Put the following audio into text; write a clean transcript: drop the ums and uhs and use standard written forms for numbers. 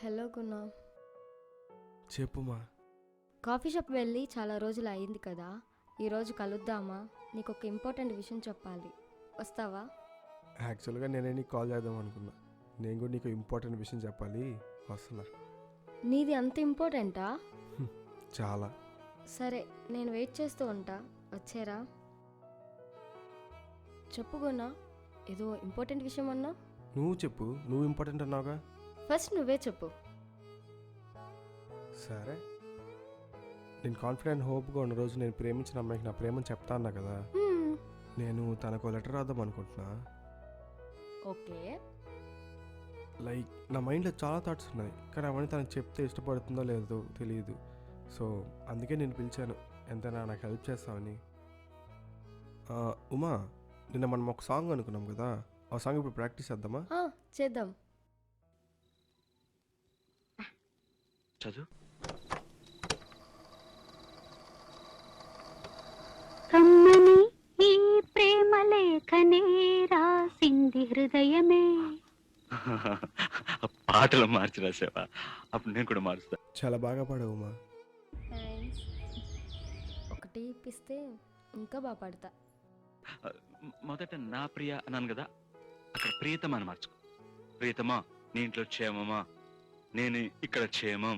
Hello గుణ. చెప్పుమా. Coffee shop వెళ్ళి చాలా రోజులు అయింది కదా, ఈరోజు కలుద్దామా? నీకు ఒక ఇంపార్టెంట్ విషయం చెప్పాలి, వస్తావా? యాక్చువల్గా నేనే నీకు కాల్ చేద్దాం అనుకున్నా. నేను కూడా నీకు ఇంపార్టెంట్ విషయం చెప్పాలి, వస్తున్నా. నీది అంత ఇంపార్టెంటా? చాలా. సరే, నేను వెయిట్ చేస్తూ ఉంటా, వచ్చేరా. చెప్పు గుణ, ఏదో ఇంపార్టెంట్ విషయం అన్నా. నువ్వు చెప్పు, నువ్వు ఇంపార్టెంట్ అన్నావుగా. ఫస్ట్ నువ్వే చెప్పు. సరే, నేను కాన్ఫిడెంట్ హోప్గా ఉన్న రోజు నేను ప్రేమించిన అమ్మాయికి నా ప్రేమను చెప్తా అన్నా కదా. నేను తనకు లెటర్ రాద్దాం అనుకుంటున్నా. ఓకే. లైక్ నా మైండ్లో చాలా థాట్స్ ఉన్నాయి, కానీ అవన్నీ తనకు చెప్తే ఇష్టపడుతుందో లేదో తెలియదు. సో అందుకే నేను పిలిచాను, ఎంతైనా నాకు హెల్ప్ చేస్తావని. ఉమా, నిన్న మనం ఒక సాంగ్ అనుకున్నాం కదా, ఆ సాంగ్ ఇప్పుడు ప్రాక్టీస్ చేద్దామా? చేద్దాం. చదువు. కమ్మని ఈ ప్రేమ లేఖనే రాసింది హృదయమే. పాటలు మార్చి రాసావా? అప్పుడు నేను కూడా మారుస్తా. చాలా బాగా పాడావు ఉమా. థ్యాంక్స్. ఒకటి ఇప్పిస్తే ఇంకా బాగా పడతా. మొదట నా ప్రియ అన్నాను కదా, అక్కడ ప్రియతమా అని మార్చుకో. ప్రియతమా, నీ ఇంట్లో క్షేమమా, నేను ఇక్కడ క్షేమం.